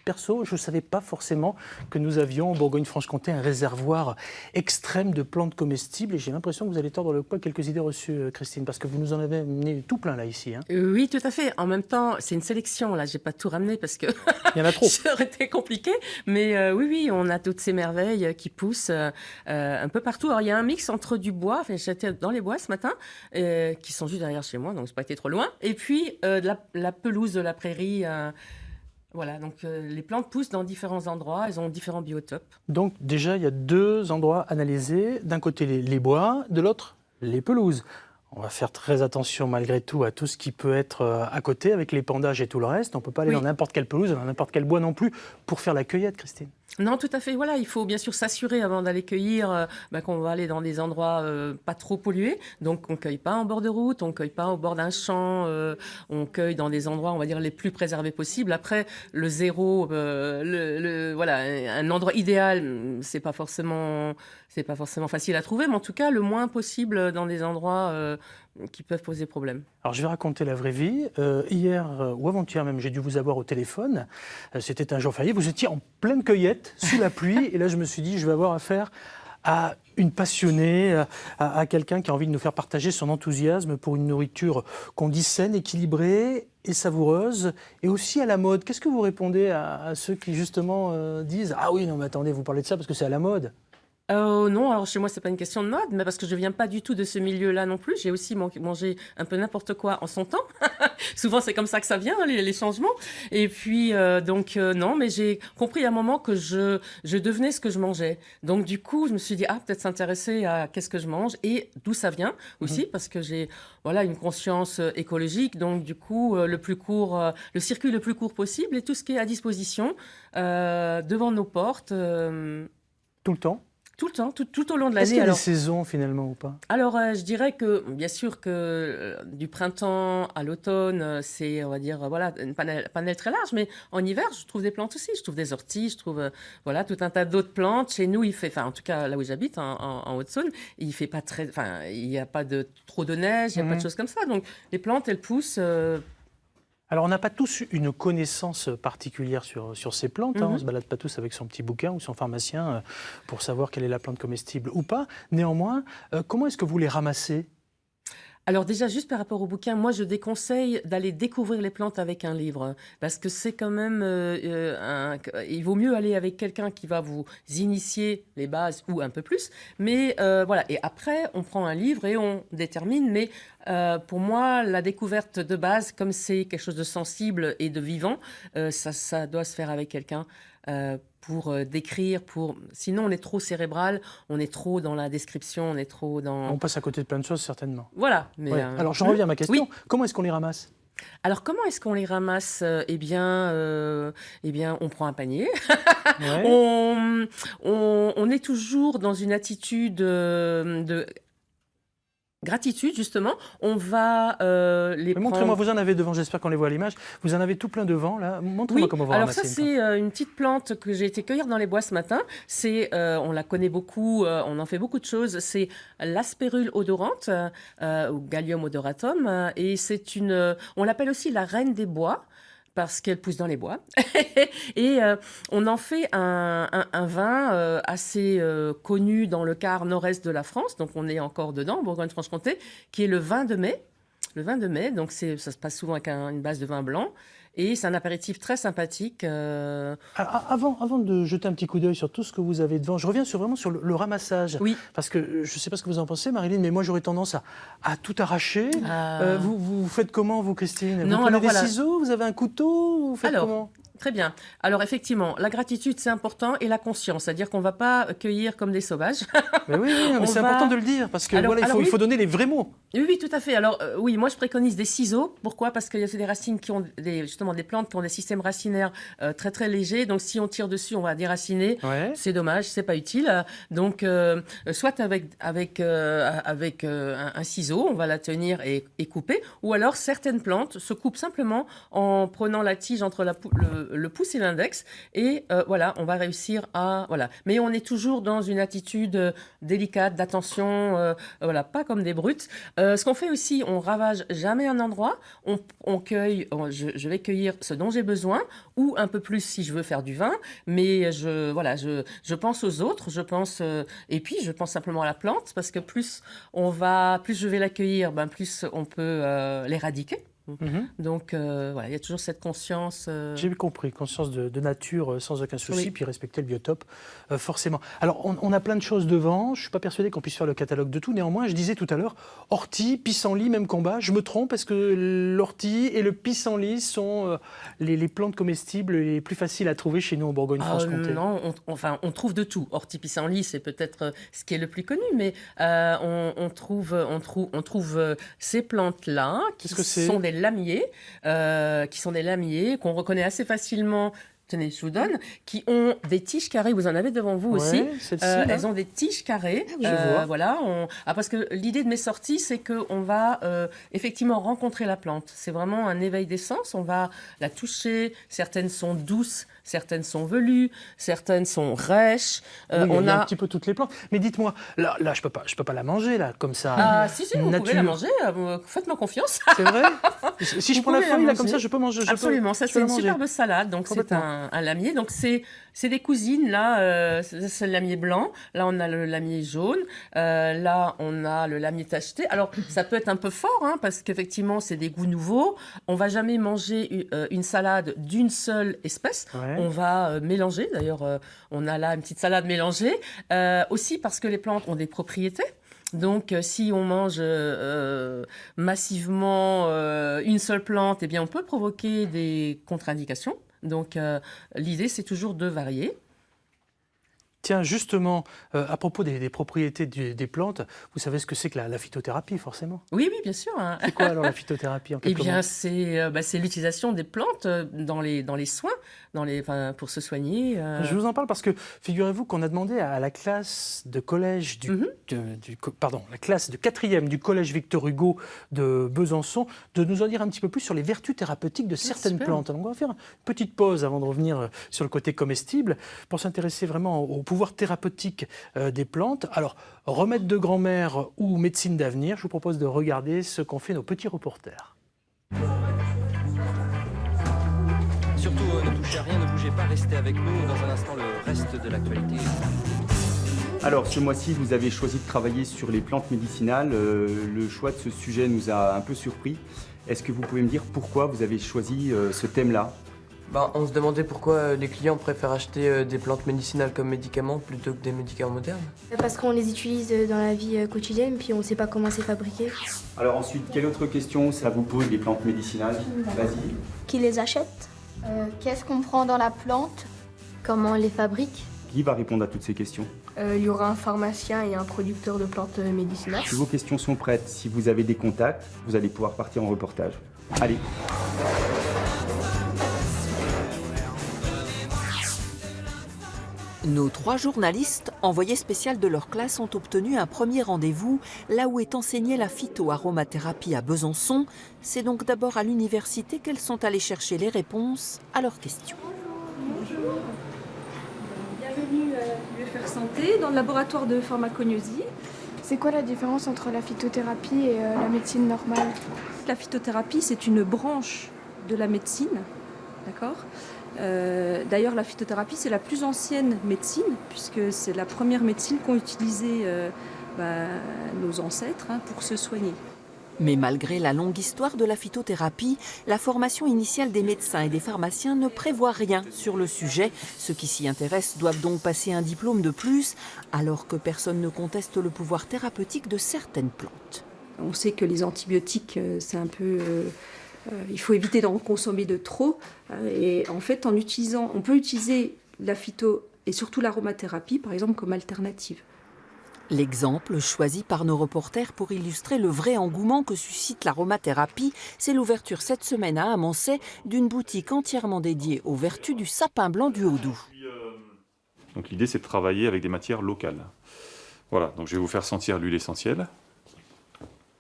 perso, je ne savais pas forcément que nous avions en Bourgogne-Franche-Comté un réservoir extrême de plantes comestibles. Et j'ai l'impression que vous allez tordre le cou à quelques idées reçues, Christine, parce que vous nous en avez amené tout plein là, ici. Hein. Oui, tout à fait. En même temps, c'est une sélection. Là, j'ai pas tout ramené parce que il y en a trop. ça aurait été compliqué. Mais oui, on a toutes ces merveilles qui poussent un peu partout. Alors, il y a un mix entre du bois. Enfin, j'étais dans les bois ce matin, qui sont juste derrière chez moi, donc c'est pas été trop loin. Et puis la pelouse de la prairie. Voilà, donc les plantes poussent dans différents endroits, elles ont différents biotopes. Donc déjà, il y a 2 endroits analysés. D'un côté, les bois, de l'autre, les pelouses. On va faire très attention malgré tout à tout ce qui peut être à côté avec l'épandage et tout le reste. On ne peut pas aller dans n'importe quelle pelouse, dans n'importe quel bois non plus, pour faire la cueillette, Christine. Non, tout à fait. Voilà, il faut bien sûr s'assurer avant d'aller cueillir qu'on va aller dans des endroits pas trop pollués. Donc, on cueille pas en bord de route, on cueille pas au bord d'un champ, on cueille dans des endroits, on va dire, les plus préservés possibles. Après, le zéro, voilà, un endroit idéal, c'est pas forcément facile à trouver, mais en tout cas, le moins possible dans des endroits qui peuvent poser problème. Alors, je vais raconter la vraie vie. Hier ou avant-hier même, j'ai dû vous avoir au téléphone. C'était un jour férié. Vous étiez en pleine cueillette, sous la pluie. Et là, je me suis dit, je vais avoir affaire à une passionnée, à quelqu'un qui a envie de nous faire partager son enthousiasme pour une nourriture qu'on dit saine, équilibrée et savoureuse, et aussi à la mode. Qu'est-ce que vous répondez à ceux qui, justement, disent « Ah oui, non, mais attendez, vous parlez de ça parce que c'est à la mode ». Non, alors chez moi, c'est pas une question de mode, mais parce que je viens pas du tout de ce milieu-là non plus. J'ai aussi mangé un peu n'importe quoi en son temps. Souvent, c'est comme ça que ça vient, les changements. Et puis, non, mais j'ai compris à un moment que je devenais ce que je mangeais. Donc, du coup, je me suis dit, peut-être s'intéresser à qu'est-ce que je mange et d'où ça vient aussi, parce que j'ai, voilà, une conscience écologique. Donc, du coup, le circuit le plus court possible et tout ce qui est à disposition devant nos portes. Tout le temps? Tout le temps, tout au long de l'année. Est-ce qu'il y a des saisons finalement ou pas? Alors, je dirais que, bien sûr que du printemps à l'automne, c'est, on va dire, voilà, une panel très large, mais en hiver, je trouve des plantes aussi. Je trouve des orties, je trouve, voilà, tout un tas d'autres plantes. Chez nous, en tout cas, là où j'habite, en Haute-Saône, il fait pas il n'y a pas trop de neige, il n'y a pas de choses comme ça. Donc, les plantes, elles poussent. Alors, on n'a pas tous une connaissance particulière sur ces plantes. On ne se balade pas tous avec son petit bouquin ou son pharmacien pour savoir quelle est la plante comestible ou pas. Néanmoins, comment est-ce que vous les ramassez ? Alors déjà, juste par rapport au bouquin, moi je déconseille d'aller découvrir les plantes avec un livre, parce que c'est quand même, il vaut mieux aller avec quelqu'un qui va vous initier les bases ou un peu plus, mais voilà, et après on prend un livre et on détermine, mais pour moi la découverte de base, comme c'est quelque chose de sensible et de vivant, ça doit se faire avec quelqu'un. Pour décrire, sinon on est trop cérébral, on est trop dans la description, on est trop dans... On passe à côté de plein de choses certainement. Voilà. Mais alors j'en reviens à ma question, comment est-ce qu'on les ramasse ? Alors, comment est-ce qu'on les ramasse ? Eh bien, on prend un panier. Ouais. On est toujours dans une attitude de gratitude, justement. On va les prendre... Montrez-moi, vous en avez devant, j'espère qu'on les voit à l'image. Vous en avez tout plein devant, là. Montrez-moi comment vous ramassez. Alors ça, c'est une petite plante que j'ai été cueillir dans les bois ce matin. On la connaît beaucoup, on en fait beaucoup de choses. C'est l'aspérule odorante, ou Gallium odoratum. Et on l'appelle aussi la reine des bois, parce qu'elle pousse dans les bois. Et on en fait un vin assez connu dans le quart nord-est de la France, donc on est encore dedans, en Bourgogne-Franche-Comté, qui est le vin de mai. Le vin de mai, donc ça se passe souvent avec une base de vin blanc. Et c'est un apéritif très sympathique. Avant de jeter un petit coup d'œil sur tout ce que vous avez devant, je reviens vraiment sur le ramassage. Oui. Parce que je ne sais pas ce que vous en pensez, Marilyn, mais moi j'aurais tendance à tout arracher. Vous faites comment, vous, Christine ? Vous prenez des ciseaux ? Vous avez un couteau ? Vous faites comment ? Très bien. Alors effectivement, la gratitude c'est important et la conscience, c'est-à-dire qu'on ne va pas cueillir comme des sauvages. Mais oui, mais c'est important de le dire parce que il faut donner les vrais mots. Oui, tout à fait. Alors oui, moi je préconise des ciseaux. Pourquoi ? Parce qu'il y a des racines qui ont justement des plantes qui ont des systèmes racinaires très très légers. Donc si on tire dessus, on va déraciner. Ouais. C'est dommage, c'est pas utile. Donc soit avec un ciseau, on va la tenir et couper, ou alors certaines plantes se coupent simplement en prenant la tige entre le pouce et l'index, et voilà, on va réussir à... Voilà. Mais on est toujours dans une attitude délicate, d'attention, voilà, pas comme des brutes. Ce qu'on fait aussi, on ravage jamais un endroit, on cueille, je vais cueillir ce dont j'ai besoin, ou un peu plus si je veux faire du vin, mais je pense aux autres, et puis je pense simplement à la plante, parce que plus je vais l'accueillir, plus on peut l'éradiquer. Donc voilà, il y a toujours cette conscience. J'ai compris, conscience de nature sans aucun souci, Oui. puis respecter le biotope, forcément. Alors, on a plein de choses devant, je ne suis pas persuadé qu'on puisse faire le catalogue de tout, néanmoins, je disais tout à l'heure, ortie, pissenlit, même combat. Je me trompe, est-ce que l'ortie et le pissenlit sont les plantes comestibles les plus faciles à trouver chez nous en Bourgogne-Franche-Comté? Non, on trouve de tout. Ortie, pissenlit, c'est peut-être ce qui est le plus connu, mais on trouve ces plantes-là Qu'est-ce que c'est? sont des lamiers, qu'on reconnaît assez facilement. Tenez, je vous donne, qui ont des tiges carrées. Vous en avez devant vous aussi. Ouais, celle-ci, là. Elles ont des tiges carrées. Je vois. Voilà. Parce que l'idée de mes sorties, c'est qu'on va effectivement rencontrer la plante. C'est vraiment un éveil des sens. On va la toucher. Certaines sont douces, certaines sont velues, certaines sont rêches. Oui, il y a un petit peu toutes les plantes. Mais dites-moi, là, je peux pas la manger là, comme ça. Ah, si, vous pouvez nature. la manger. Faites-moi confiance. C'est vrai? Si je prends la pouvez la feuille là, manger. comme ça, je peux manger. Absolument, ça je peux c'est la une manger. superbe salade, donc c'est Complètement. un lamier, donc c'est des cousines, là c'est le lamier blanc, là on a le lamier jaune, là on a le lamier tacheté. Alors ça peut être un peu fort, parce qu'effectivement c'est des goûts nouveaux, on va jamais manger une salade d'une seule espèce, Ouais. on va mélanger, d'ailleurs on a là une petite salade mélangée, aussi parce que les plantes ont des propriétés. Donc, si on mange massivement une seule plante, eh bien, on peut provoquer des contre-indications. Donc, l'idée, c'est toujours de varier. Tiens, justement, à propos des propriétés des plantes, vous savez ce que c'est que la phytothérapie, forcément? Oui, bien sûr. C'est quoi alors la phytothérapie en Eh quelques bien, mots? c'est l'utilisation des plantes dans les soins, pour se soigner. Je vous en parle parce que figurez-vous qu'on a demandé à la classe de collège la classe de 4e du collège Victor Hugo de Besançon de nous en dire un petit peu plus sur les vertus thérapeutiques de certaines super. plantes. Donc on va faire une petite pause avant de revenir sur le côté comestible pour s'intéresser vraiment au pouvoir thérapeutique des plantes. Alors, remède de grand-mère ou médecine d'avenir, je vous propose de regarder ce qu'ont fait nos petits reporters. Surtout, ne touchez à rien, ne bougez pas, restez avec nous. Dans un instant, le reste de l'actualité. Alors, ce mois-ci, vous avez choisi de travailler sur les plantes médicinales. Le choix de ce sujet nous a un peu surpris. Est-ce que vous pouvez me dire pourquoi vous avez choisi ce thème-là ? On se demandait pourquoi les clients préfèrent acheter des plantes médicinales comme médicaments plutôt que des médicaments modernes. Parce qu'on les utilise dans la vie quotidienne, puis on ne sait pas comment c'est fabriqué. Alors ensuite, quelle autre question ça vous pose, les plantes médicinales ? Vas-y. Qui les achète? Qu'est-ce qu'on prend dans la plante? Comment on les fabrique? Qui va répondre à toutes ces questions ? Il y aura un pharmacien et un producteur de plantes médicinales. Si vos questions sont prêtes, si vous avez des contacts, vous allez pouvoir partir en reportage. Allez. Nos 3 journalistes, envoyés spéciaux de leur classe, ont obtenu un premier rendez-vous là où est enseignée la phytoaromathérapie à Besançon. C'est donc d'abord à l'université qu'elles sont allées chercher les réponses à leurs questions. Bonjour. Bienvenue à l'UFR Santé dans le laboratoire de pharmacognosie. C'est quoi la différence entre la phytothérapie et la médecine normale? La phytothérapie, c'est une branche de la médecine, d'accord ? D'ailleurs, la phytothérapie, c'est la plus ancienne médecine, puisque c'est la première médecine qu'ont utilisée nos ancêtres pour se soigner. Mais malgré la longue histoire de la phytothérapie, la formation initiale des médecins et des pharmaciens ne prévoit rien sur le sujet. Ceux qui s'y intéressent doivent donc passer un diplôme de plus, alors que personne ne conteste le pouvoir thérapeutique de certaines plantes. On sait que les antibiotiques, c'est un peu... il faut éviter d'en consommer de trop. Et en fait, on peut utiliser la phyto et surtout l'aromathérapie, par exemple, comme alternative. L'exemple choisi par nos reporters pour illustrer le vrai engouement que suscite l'aromathérapie, c'est l'ouverture cette semaine à Amancet d'une boutique entièrement dédiée aux vertus du sapin blanc du Haut-Doubs. Donc l'idée, c'est de travailler avec des matières locales. Voilà, donc je vais vous faire sentir l'huile essentielle.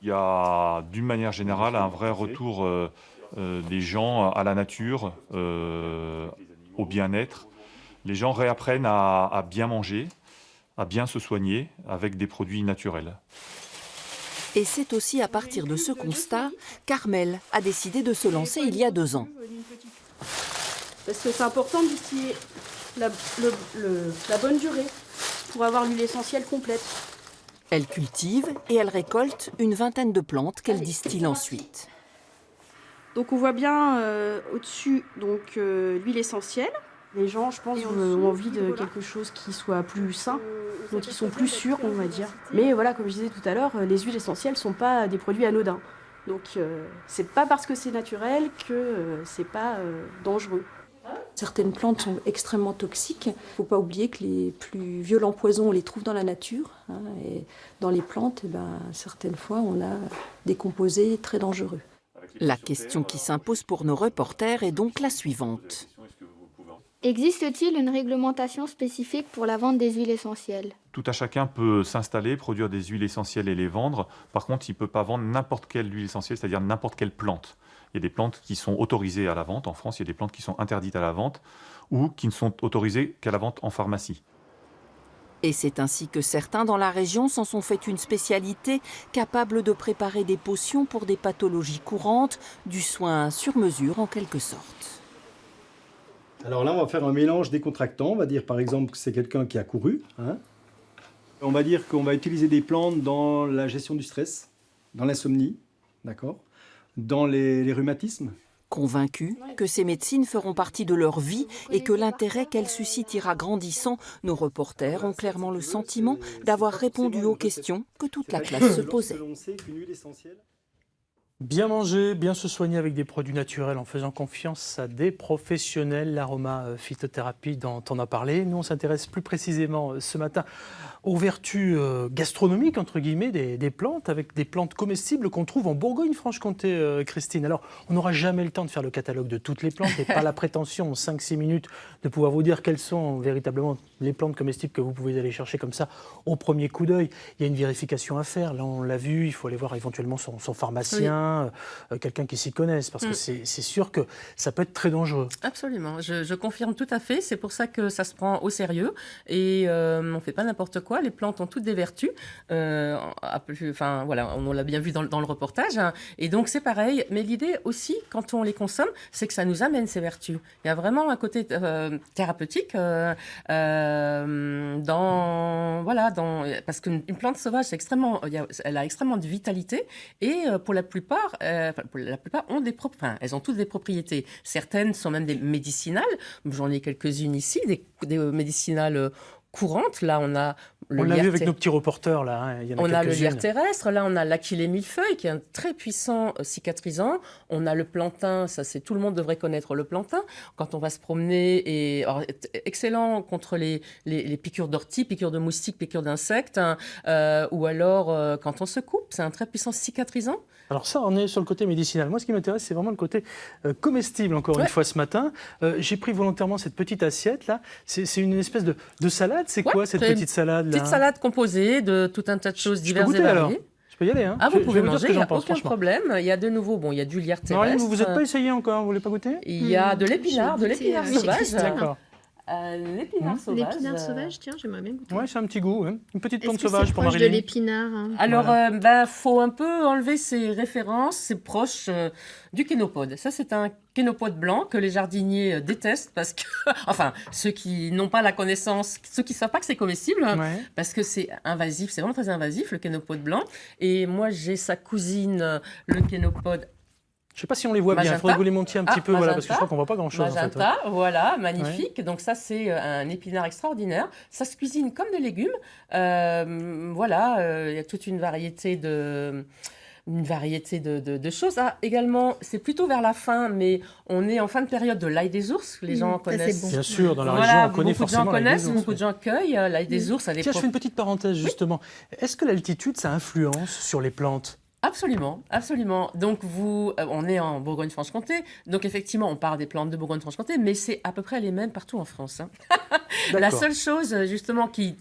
Il y a, d'une manière générale, un vrai retour les gens à la nature, au bien-être. Les gens réapprennent à bien manger, à bien se soigner avec des produits naturels. Et c'est aussi à partir de ce constat qu'Armelle a décidé de se lancer il y a 2 ans. Parce que c'est important de distiller la bonne durée pour avoir l'huile essentielle complète. Elle cultive et elle récolte une 20aine de plantes qu'elle distille ensuite. Donc on voit bien au-dessus l'huile essentielle. Les gens, je pense, ont envie de quelque chose qui soit plus sain, donc qui sont plus sûrs, on va dire. Mais voilà, comme je disais tout à l'heure, les huiles essentielles ne sont pas des produits anodins. Donc c'est pas parce que c'est naturel que c'est pas dangereux. Certaines plantes sont extrêmement toxiques. Il ne faut pas oublier que les plus violents poisons, on les trouve dans la nature. Et dans les plantes, certaines fois, on a des composés très dangereux. La question qui s'impose pour nos reporters est donc la suivante. Existe-t-il une réglementation spécifique pour la vente des huiles essentielles? Tout à chacun peut s'installer, produire des huiles essentielles et les vendre. Par contre, il ne peut pas vendre n'importe quelle huile essentielle, c'est-à-dire n'importe quelle plante. Il y a des plantes qui sont autorisées à la vente en France, il y a des plantes qui sont interdites à la vente ou qui ne sont autorisées qu'à la vente en pharmacie. Et c'est ainsi que certains dans la région s'en sont fait une spécialité, capable de préparer des potions pour des pathologies courantes, du soin sur mesure en quelque sorte. Alors là, on va faire un mélange décontractant. On va dire par exemple que c'est quelqu'un qui a couru. On va dire qu'on va utiliser des plantes dans la gestion du stress, dans l'insomnie, d'accord, dans les rhumatismes. Convaincus que ces médecines feront partie de leur vie et que l'intérêt qu'elles suscitent ira grandissant, nos reporters ont clairement le sentiment d'avoir répondu aux questions que toute la classe se posait. Bien manger, bien se soigner avec des produits naturels en faisant confiance à des professionnels. L'aroma phytothérapie dont on a parlé. Nous, on s'intéresse plus précisément ce matin aux vertus gastronomiques, entre guillemets, des plantes, avec des plantes comestibles qu'on trouve en Bourgogne-Franche-Comté, Christine. Alors, on n'aura jamais le temps de faire le catalogue de toutes les plantes et pas la prétention en 5-6 minutes de pouvoir vous dire quelles sont véritablement les plantes comestibles que vous pouvez aller chercher comme ça au premier coup d'œil. Il y a une vérification à faire. Là, on l'a vu, il faut aller voir éventuellement son pharmacien, quelqu'un qui s'y connaisse, parce que c'est sûr que ça peut être très dangereux. Absolument, je confirme tout à fait. C'est pour ça que ça se prend au sérieux et on ne fait pas n'importe quoi. Les plantes ont toutes des vertus. Enfin, voilà, on l'a bien vu dans le reportage. Et donc, c'est pareil. Mais l'idée aussi, quand on les consomme, c'est que ça nous amène ces vertus. Il y a vraiment un côté thérapeutique parce qu'une plante sauvage, elle a extrêmement de vitalité et pour la plupart ont elles ont toutes des propriétés. Certaines sont même des médicinales. J'en ai quelques-unes ici, des médicinales courantes. Là, on a on l'a vu avec nos petits reporters, là. Il y en a on a le quelques-unes. lierre terrestre, là, on a l'Achillée millefeuille, qui est un très puissant cicatrisant. On a le plantain, tout le monde devrait connaître le plantain. Quand on va se promener, excellent contre les piqûres d'ortie, piqûres de moustiques, piqûres d'insectes, ou alors quand on se coupe, c'est un très puissant cicatrisant. Alors ça, on est sur le côté médicinal. Moi, ce qui m'intéresse, c'est vraiment le côté comestible, encore une fois, ce matin. J'ai pris volontairement cette petite assiette, là. C'est une espèce de salade. C'est quoi, cette petite salade, là? Petite salade composée de tout un tas de choses diverses et variées. Alors. Je peux y aller, hein? Ah, vous pouvez manger, il n'y a pense, aucun problème. Il y a de nouveau, il y a du lierre terrestre. Non, vous n'êtes pas essayé encore, vous ne voulez pas goûter? Il y a de l'épinard, sauvage. D'accord. L'épinard sauvage. L'épinard sauvage, tiens, j'aimerais bien goûter. Oui, c'est un petit goût. Hein. Une petite plante Est-ce que sauvage pour proche Marilyn. de l'épinard, hein. Alors, faut un peu enlever ses références. C'est proche du kénopode. Ça, c'est un kénopode blanc que les jardiniers détestent parce que, enfin, ceux qui n'ont pas la connaissance, ceux qui ne savent pas que c'est comestible, parce que c'est invasif, c'est vraiment très invasif, le kénopode blanc. Et moi, j'ai sa cousine, le kénopode. Je ne sais pas si on les voit bien, il faudrait que vous les montiez un petit peu, voilà, parce que je crois qu'on ne voit pas grand-chose. Magenta, en fait. Voilà, magnifique. Ouais. Donc ça, c'est un épinard extraordinaire. Ça se cuisine comme des légumes. Voilà, il y a toute une variété de choses. Ah, également, c'est plutôt vers la fin, mais on est en fin de période de l'ail des ours. Les gens connaissent. Bon. Bien sûr, dans la région, on connaît forcément l'ail des ours. Beaucoup de gens cueillent l'ail des ours. Tiens, je fais une petite parenthèse, justement. Est-ce que l'altitude, ça influence sur les plantes ? Absolument, absolument. Donc on est en Bourgogne-Franche-Comté, donc effectivement on parle des plantes de Bourgogne-Franche-Comté, mais c'est à peu près les mêmes partout en France. Hein. La seule chose, justement, qui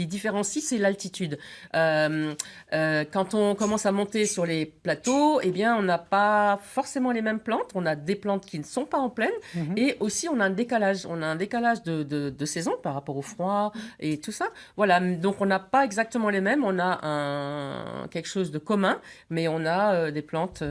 différencie, c'est l'altitude. Quand on commence à monter sur les plateaux, eh bien, on n'a pas forcément les mêmes plantes. On a des plantes qui ne sont pas en plaine. Et aussi, on a un décalage. On a un décalage de saison par rapport au froid et tout ça. Voilà, donc on n'a pas exactement les mêmes. On a quelque chose de commun, mais on a des plantes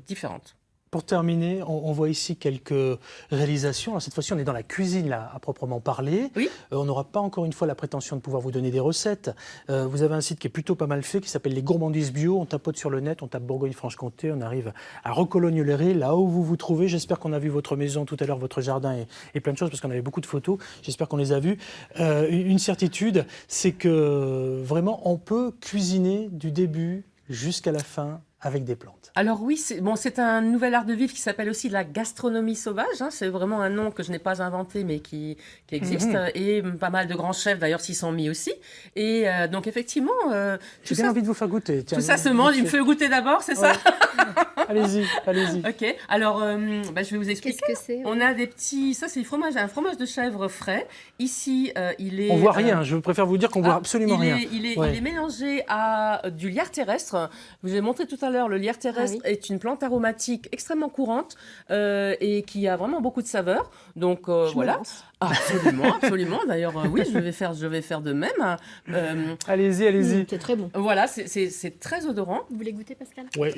différentes. Pour terminer, on voit ici quelques réalisations. Alors cette fois-ci, on est dans la cuisine là, à proprement parler. Oui. On n'aura pas encore une fois la prétention de pouvoir vous donner des recettes. Vous avez un site qui est plutôt pas mal fait, qui s'appelle Les Gourmandises Bio. On tapote sur le net, on tape Bourgogne-Franche-Comté, on arrive à Recologne-le-Ré, là où vous vous trouvez. J'espère qu'on a vu votre maison tout à l'heure, votre jardin et plein de choses, parce qu'on avait beaucoup de photos. J'espère qu'on les a vues. Une certitude, c'est que vraiment, on peut cuisiner du début jusqu'à la fin avec des plantes. Alors oui, c'est un nouvel art de vivre qui s'appelle aussi la gastronomie sauvage. Hein. C'est vraiment un nom que je n'ai pas inventé, mais qui existe. Et pas mal de grands chefs, d'ailleurs, s'y sont mis aussi. Et donc, effectivement... J'ai bien envie de vous faire goûter. Tiens, tout ça se mange. Il me fait goûter d'abord, c'est ça? Allez-y, allez-y. Ok, alors je vais vous expliquer. Qu'est-ce que c'est? On a des petits... Ça, c'est un fromage de chèvre frais. Ici, il est... On voit rien. Je préfère vous dire qu'on voit absolument rien. Il est mélangé à du lierre terrestre. Je vous ai montré tout à l'heure, le lierre terrestre est une plante aromatique extrêmement courante et qui a vraiment beaucoup de saveurs. Donc voilà. Absolument, absolument. D'ailleurs, oui, je vais faire de même. Allez-y, allez-y. C'est très bon. Voilà, c'est très odorant. Vous voulez goûter, Pascal? Ouais.